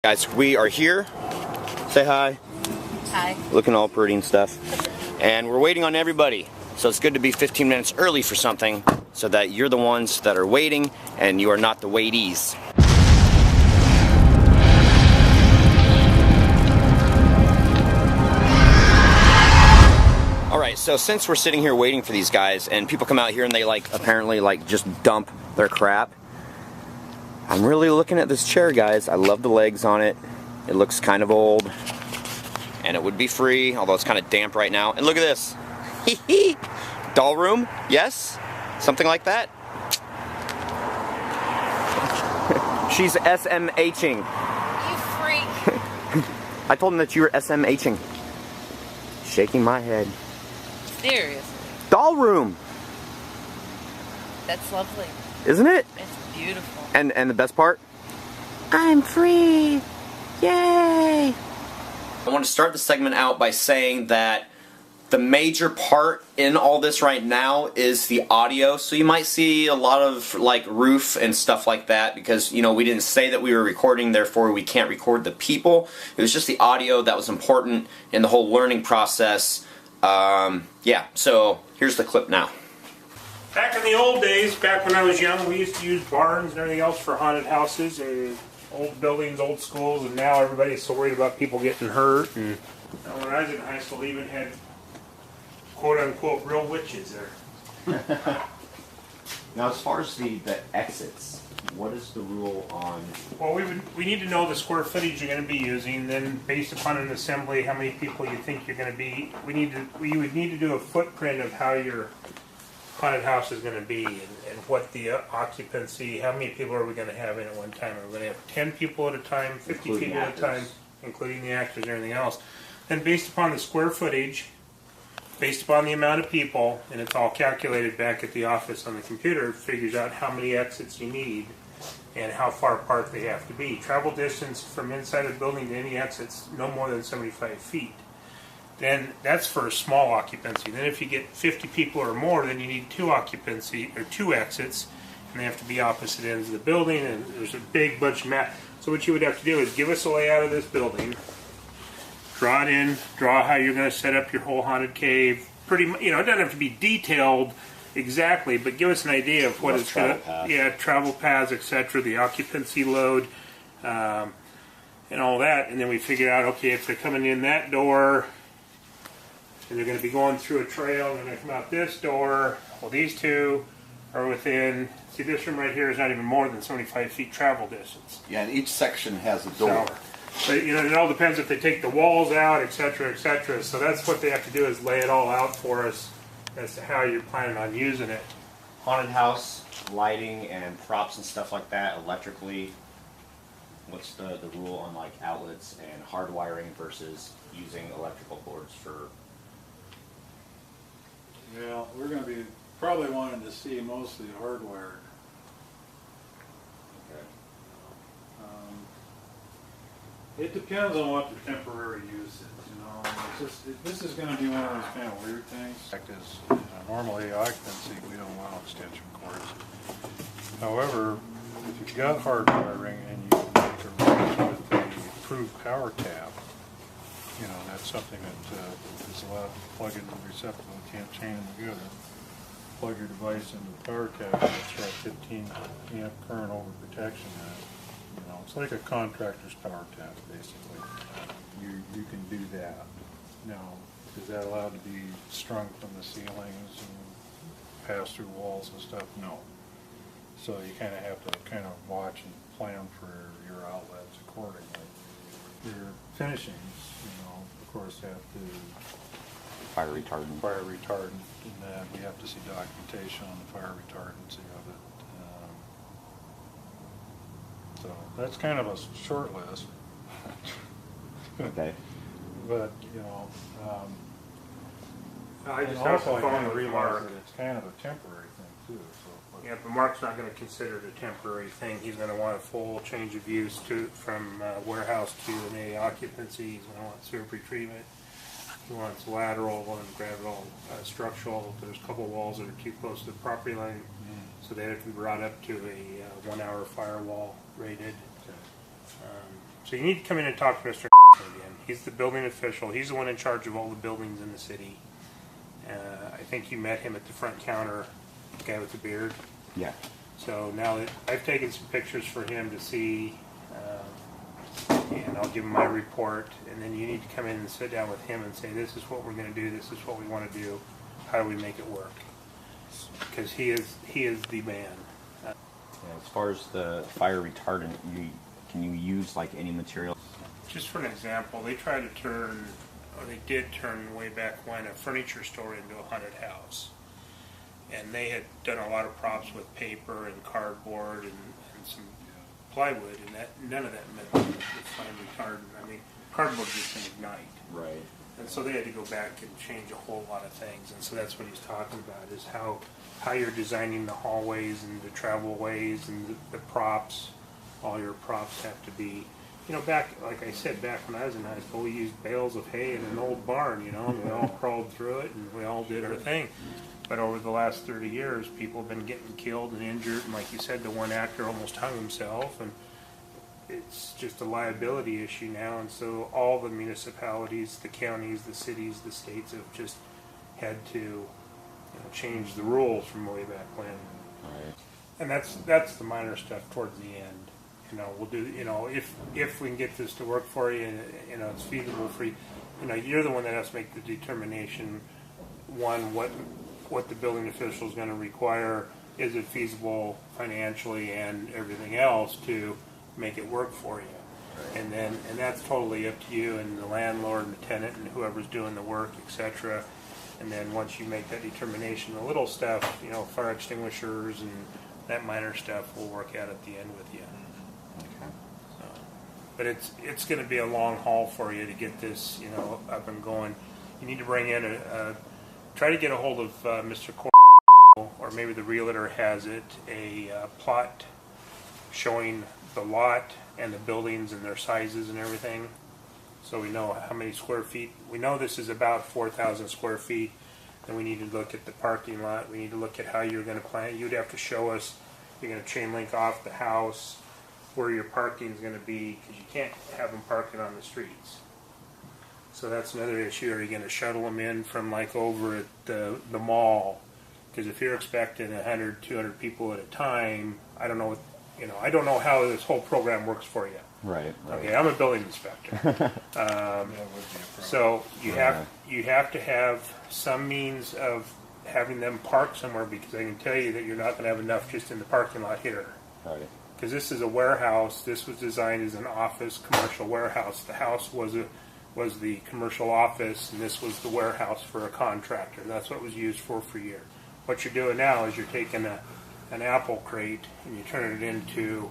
Guys, we are here. Say hi. Hi. Looking all pretty and stuff. And we're waiting on everybody. So it's good to be 15 minutes early for something so that you're the ones that are waiting and you are not the waities. Alright, so since we're sitting here waiting for these guys and people come out here and they apparently just dump their crap, I'm really looking at this chair, guys. I love the legs on it. It looks kind of old. And it would be free, although it's kind of damp right now. And look at this. Doll room? Yes? Something like that? She's SMHing. You freak. I told him that you were SMHing. Shaking my head. Seriously. Doll room! That's lovely. Isn't it? It's beautiful. And the best part? I'm free! Yay! I want to start the segment out by saying that the major part in all this right now is the audio. So you might see a lot of roof and stuff like that because, you know, we didn't say that we were recording, therefore we can't record the people. It was just the audio that was important in the whole learning process. Yeah, so here's the clip now. Back in the old days, back when I was young, we used to use barns and everything else for haunted houses and old buildings, old schools, and now everybody's so worried about people getting hurt. And when I was in high school, we even had quote-unquote real witches there. Now, as far as the exits, what is the rule on... Well, we need to know the square footage you're going to be using, then based upon an assembly, how many people you think you're going to be. We would need to do a footprint of how your haunted house is going to be and what the occupancy, how many people are we going to have in at one time. Are we going to have 10 people at a time, 50 people at a time, including the actors and everything else. Then based upon the square footage, based upon the amount of people, and it's all calculated back at the office on the computer, it figures out how many exits you need and how far apart they have to be. Travel distance from inside a building to any exits, no more than 75 feet. Then that's for a small occupancy. Then if you get 50 people or more, then you need two exits, and they have to be opposite ends of the building, and there's a big bunch of math. So what you would have to do is give us a layout of this building, draw it in, draw how you're going to set up your whole haunted cave. Pretty much, you know, it doesn't have to be detailed exactly, but give us an idea of what it's going to, yeah, travel paths, etc., the occupancy load, and all that. And then we figure out, okay, if they're coming in that door, and they're going to be going through a trail, and they're going to come out this door. Well, these two are within. See, this room right here is not even more than 75 feet travel distance. Yeah, and each section has a door. So, but, you know, it all depends if they take the walls out, etc., etc. So that's what they have to do, is lay it all out for us as to how you're planning on using it. Haunted house, lighting and props and stuff like that, electrically, what's the rule on outlets and hardwiring versus using electrical cords for... Well, we're going to be probably wanting to see mostly hardwired. Okay. It depends on what the temporary use is, you know. It's just, this is going to be one of those kind of weird things. Fact is, normally occupancy, we don't allow extension cords. However, if you've got hardwiring and you can make a range with the approved power tap, you know, that's something that is allowed to plug into the receptacle. You can't chain them together. Plug your device into the power tap, and it's got 15 amp current over protection in it. You know, it's like a contractor's power tap, basically. You can do that. Now, is that allowed to be strung from the ceilings and pass through walls and stuff? No. So you kind of have to kind of watch and plan for your outlets accordingly. Your finishings, you know, of course, have to Fire retardant. Fire retardant, and then we have to see documentation on the fire retardancy of it. So that's kind of a short list. Okay. But, you know, I just and also also phone I the realize remark. that it's kind of a temporary thing too. So, Yeah, but Mark's not going to consider it a temporary thing. He's going to want a full change of use from warehouse to an occupancy. He's going to want sewer treatment. He wants lateral and gravital, structural. There's a couple walls that are too close to the property line, so they have to be brought up to a 1-hour firewall rated. So you need to come in and talk to Mr. again. He's the building official. He's the one in charge of all the buildings in the city. I think you met him at the front counter, the guy with the beard. Yeah. So now that I've taken some pictures for him to see, and I'll give him my report, and then you need to come in and sit down with him and say, this is what we're going to do, this is what we want to do, how do we make it work? Because he is the man. Yeah, as far as the fire retardant, can you use like any material? Just for an example, they tried to turn, or they did turn way back when, a furniture store into a haunted house. And they had done a lot of props with paper and cardboard and some plywood, and none of that meant the flame retardant. I mean, cardboard just can ignite. Right. And so they had to go back and change a whole lot of things. And so that's what he's talking about, is how you're designing the hallways and the travel ways and the props. All your props have to be, you know, back, like I said, back when I was in high school, we used bales of hay in an old barn, you know, and we all crawled through it and we all did our thing. But over the last 30 years, people have been getting killed and injured, and like you said, the one actor almost hung himself, and it's just a liability issue now. And so all the municipalities, the counties, the cities, the states have just had to, change the rules from way back when. Right. And that's the minor stuff towards the end. We'll do, if we can get this to work for you, and, it's feasible for you, you're the one that has to make the determination, one, what the building official is going to require, is it feasible financially and everything else to make it work for you. Right. And that's totally up to you and the landlord and the tenant and whoever's doing the work, etc. And then once you make that determination, the little stuff, fire extinguishers and that minor stuff will work out at the end with you. Okay. So, but it's going to be a long haul for you to get this, up and going. You need to bring in try to get a hold of Mr. or maybe the realtor has it, a plot showing the lot and the buildings and their sizes and everything. So we know how many square feet. We know this is about 4,000 square feet. Then we need to look at the parking lot. We need to look at how you're going to plan it. You'd have to show us, you're going to chain link off the house, where your parking is going to be, because you can't have them parking on the streets. So that's another issue. Are you going to shuttle them in from like over at the mall? Because if you're expecting 100, 200 people at a time, I don't know I don't know how this whole program works for you. Right. Okay, I'm a building inspector. So you have to have some means of having them park somewhere, because I can tell you that you're not going to have enough just in the parking lot here. Right. Because this is a warehouse. This was designed as an office, commercial warehouse. The house was the commercial office, and this was the warehouse for a contractor. That's what it was used for years. What you're doing now is you're taking an apple crate and you're turning it into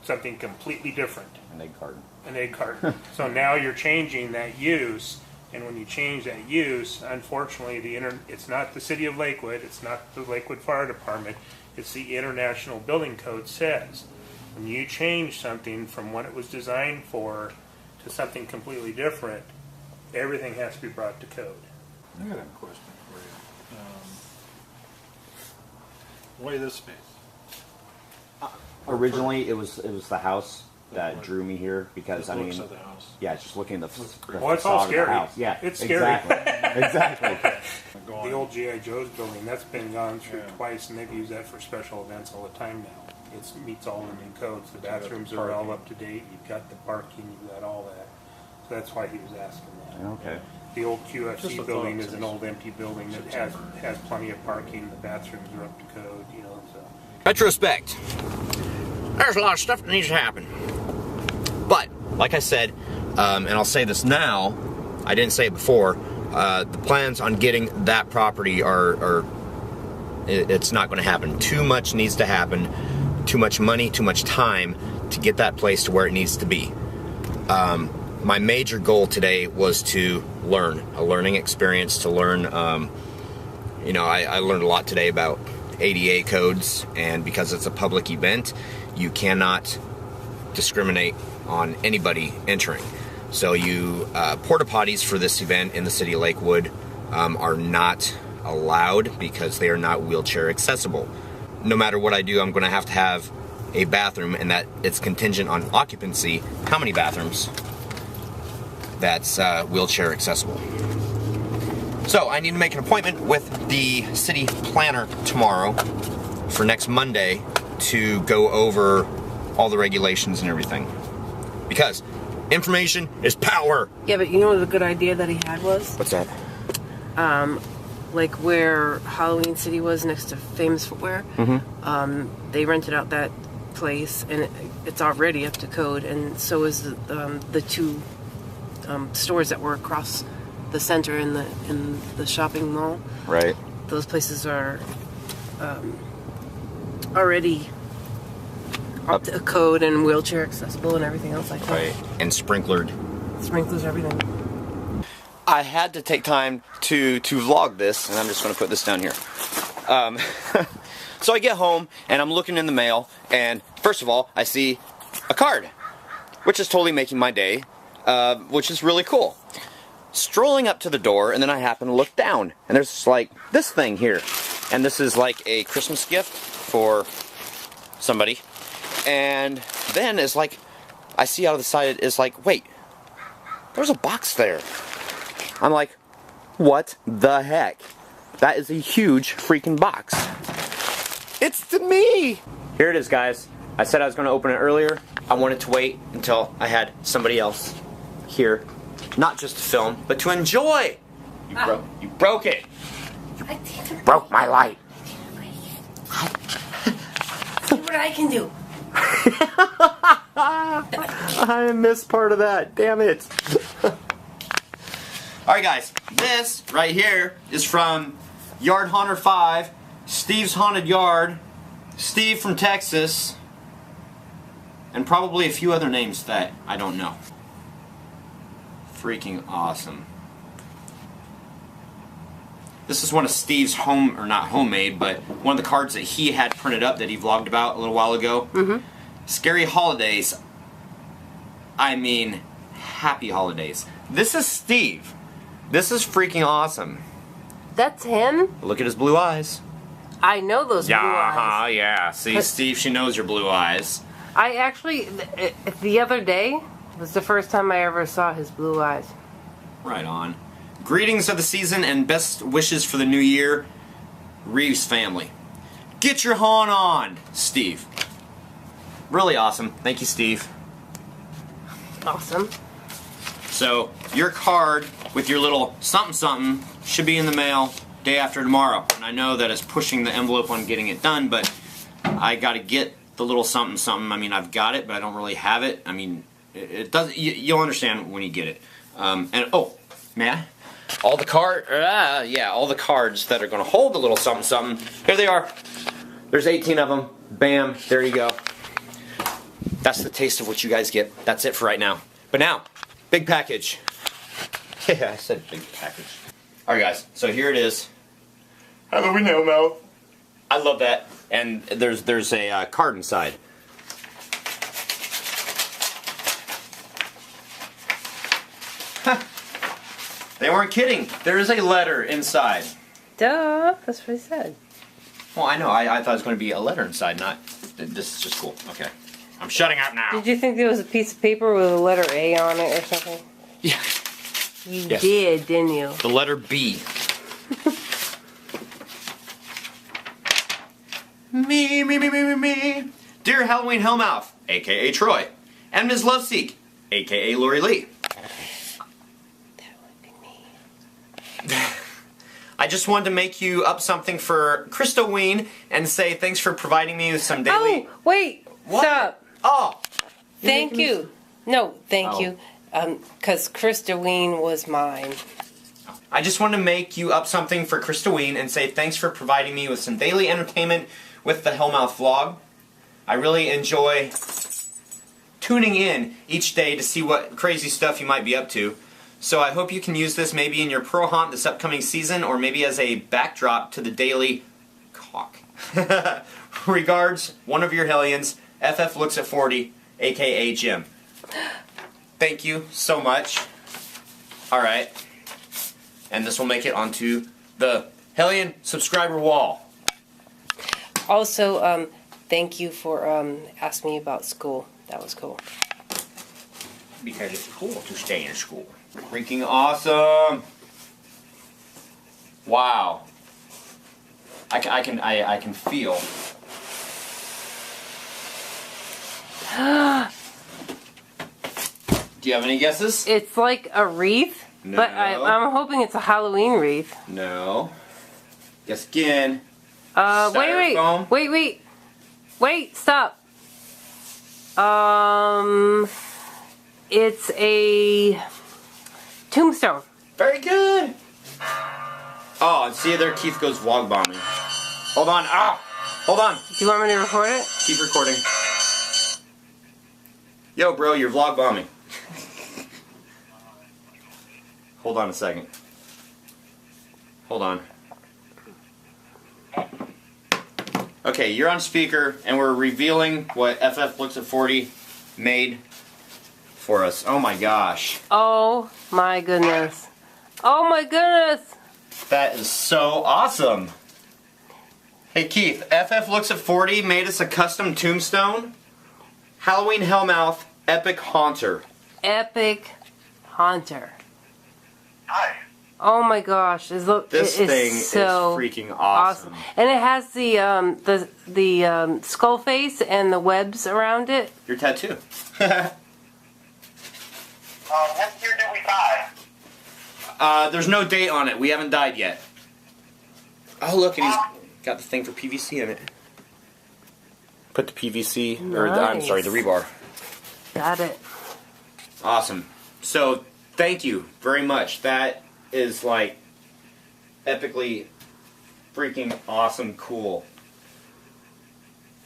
something completely different. An egg carton. An egg carton. So now you're changing that use, and when you change that use, unfortunately, it's not the City of Lakewood, it's not the Lakewood Fire Department, it's the International Building Code says. When you change something from what it was designed for to something completely different, everything has to be brought to code. I got a question for you. Why this space? Originally, it was the house that drew me here, because The looks of the house. yeah, just looking at the Well, it's all facade of the scary. house. Yeah, It's scary. Exactly. The old G.I. Joe's building, that's been gone through twice, and they've used that for special events all the time now. It meets all the new codes. The bathrooms are all up to date. You've got the parking. You've got all that. So that's why he was asking that. Okay. The old Just a QFC thought, building is an since old empty building that has plenty of parking. The bathrooms are up to code. So. Retrospect. There's a lot of stuff that needs to happen. But, like I said, and I'll say this now, I didn't say it before, the plans on getting that property it's not going to happen. Too much needs to happen. Too much money, too much time to get that place to where it needs to be. My major goal today was to learn, a learning experience, to learn, I learned a lot today about ADA codes, and because it's a public event, you cannot discriminate on anybody entering. So porta potties for this event in the city of Lakewood are not allowed because they are not wheelchair accessible. No matter what I do, I'm going to have a bathroom and that it's contingent on occupancy, how many bathrooms, that's wheelchair accessible. So I need to make an appointment with the city planner tomorrow for next Monday to go over all the regulations and everything. Because information is power. Yeah, but you know what a good idea that he had was? What's that? Like where Halloween City was next to Famous Footwear. They rented out that place, and it's already up to code, and so is the two stores that were across the center in the shopping mall. Right. Those places are already up to code and wheelchair accessible and everything else like that. Right. And sprinklered. Sprinklers, everything. I had to take time to vlog this, and I'm just going to put this down here. So I get home, and I'm looking in the mail, and first of all, I see a card, which is totally making my day, which is really cool. Strolling up to the door, and then I happen to look down, and there's like this thing here, and this is like a Christmas gift for somebody, and then it's like, I see out of the side, it's like, wait, there's a box there. I'm like, what the heck? That is a huge freaking box. It's to me! Here it is, guys. I said I was going to open it earlier. I wanted to wait until I had somebody else here. Not just to film, but to enjoy! You broke it! I didn't Broke my light! see what I can do. I missed part of that. Damn it. Alright guys, this right here is from Yard Haunter 5, Steve's Haunted Yard, Steve from Texas, and probably a few other names that I don't know. Freaking awesome. This is one of Steve's not homemade, but one of the cards that he had printed up that he vlogged about a little while ago. Scary holidays. I mean, happy holidays. This is Steve. This is freaking awesome. That's him? Look at his blue eyes. I know those blue eyes. Yeah. See, Steve, she knows your blue eyes. I actually, the other day was the first time I ever saw his blue eyes. Right on. Greetings of the season and best wishes for the new year, Reeves family. Get your haunt on, Steve. Really awesome. Thank you, Steve. Awesome. So, your card with your little something should be in the mail day after tomorrow. And I know that it's pushing the envelope on getting it done, but I gotta get the little something. I mean, I've got it, but I don't really have it. I mean, it doesn't. You'll understand when you get it. And oh, man, all the all the cards that are gonna hold the little something. Here they are. There's 18 of them. Bam. There you go. That's the taste of what you guys get. That's it for right now. But now, big package. Yeah, I said big package. Alright guys, so here it is. Halloween Hellmouth. I love that. And there's a card inside. They weren't kidding. There is a letter inside. Duh, that's what he said. Well, I know. I thought it was going to be a letter inside, not... This is just cool. Okay. I'm shutting up now. Did you think there was a piece of paper with a letter A on it or something? Yeah. You Yes. did, didn't you? The letter B. Me. Dear Halloween Hellmouth, a.k.a. Troy, and Ms. Loveseek, a.k.a. Lori Lee. That would be me. I just wanted to make you up something for Christoween and say thanks for providing me with some daily... Oh, wait. What? Stop. Oh. Thank you. No, thank Oh. you. Because Christoween was mine. I just wanted to make you up something for Christoween and say thanks for providing me with some daily entertainment with the Hellmouth vlog. I really enjoy tuning in each day to see what crazy stuff you might be up to. So I hope you can use this maybe in your pro haunt this upcoming season or maybe as a backdrop to the daily cock. Regards, one of your hellions, FF Looks at 40, aka Jim. Thank you so much. Alright. And this will make it onto the Hellion subscriber wall. Also, thank you for asking me about school. That was cool. Because it's cool to stay in school. Freaking awesome! Wow. I can feel. Do you have any guesses? It's like a wreath, No. but I'm hoping it's a Halloween wreath. No. Guess again. Wait, stop. It's a tombstone. Very good. Oh, and see there, Keith goes vlog bombing. Hold on. Ah, hold on. Do you want me to record it? Keep recording. Yo, bro, you're vlog bombing. Hold on a second. Hold on. Okay, you're on speaker, and we're revealing what FF Looks at 40 made for us. Oh my gosh. Oh my goodness. Oh my goodness. That is so awesome. Hey Keith, FF Looks at 40 made us a custom tombstone. Halloween Hellmouth Epic Haunter. Epic Haunter. Hi. Oh my gosh! This thing so is freaking awesome. And it has the skull face and the webs around it. Your tattoo. What year did we buy? There's no date on it. We haven't died yet. Oh look, and he's got the thing for PVC in it. Put the PVC, or I'm sorry, the rebar. Got it. Awesome. So, thank you very much. That is like epically freaking awesome cool.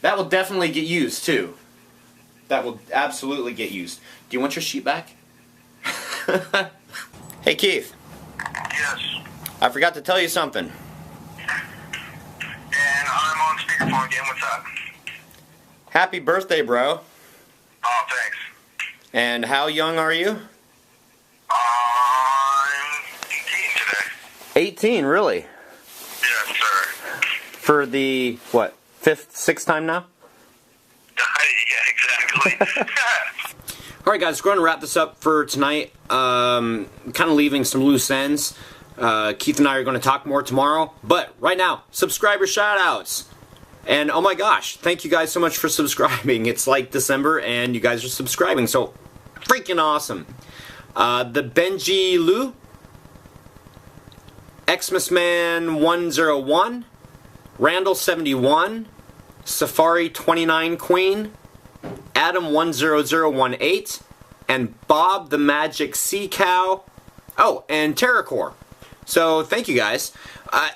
That will definitely get used too. That will absolutely get used. Do you want your sheet back? Hey Keith. Yes. I forgot to tell you something. And I'm on speakerphone again. What's up? Happy birthday, bro. Oh, thanks. And how young are you? I'm 18 today. 18, really? Yes, sir. For the, what, 5th, 6th time now? Yeah, exactly. Alright guys, we're going to wrap this up for tonight. Kind of leaving some loose ends. Keith and I are going to talk more tomorrow. But right now, subscriber shoutouts. And oh my gosh, thank you guys so much for subscribing. It's like December and you guys are subscribing, so freaking awesome. The Benji Lu, Xmas Man 101, Randall 71, Safari 29 Queen, Adam 10018, and Bob the Magic Sea Cow. Oh, and Terracore. So thank you guys.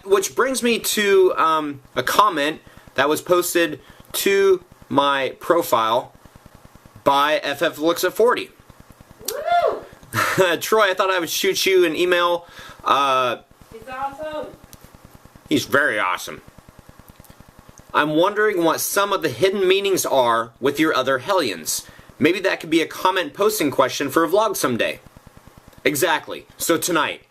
Which brings me to a comment that was posted to my profile by FF Looks at 40. Troy, I thought I would shoot you an email. He's awesome. He's very awesome. I'm wondering what some of the hidden meanings are with your other Hellions. Maybe that could be a comment posting question for a vlog someday. Exactly. So tonight.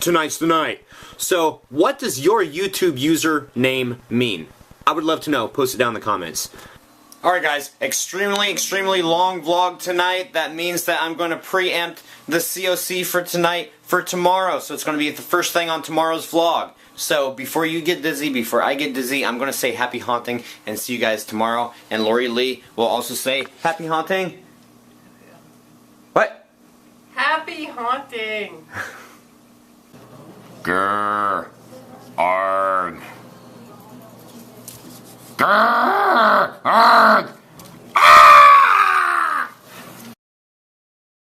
Tonight's the night. So, what does your YouTube user name mean? I would love to know. Post it down in the comments. Alright guys, extremely long vlog tonight. That means that I'm going to preempt the COC for tonight for tomorrow. So it's going to be the first thing on tomorrow's vlog. So before you get dizzy, before I get dizzy, I'm going to say happy haunting and see you guys tomorrow. And Lori Lee will also say happy haunting. What? Happy haunting. Grr. Arg. Grr.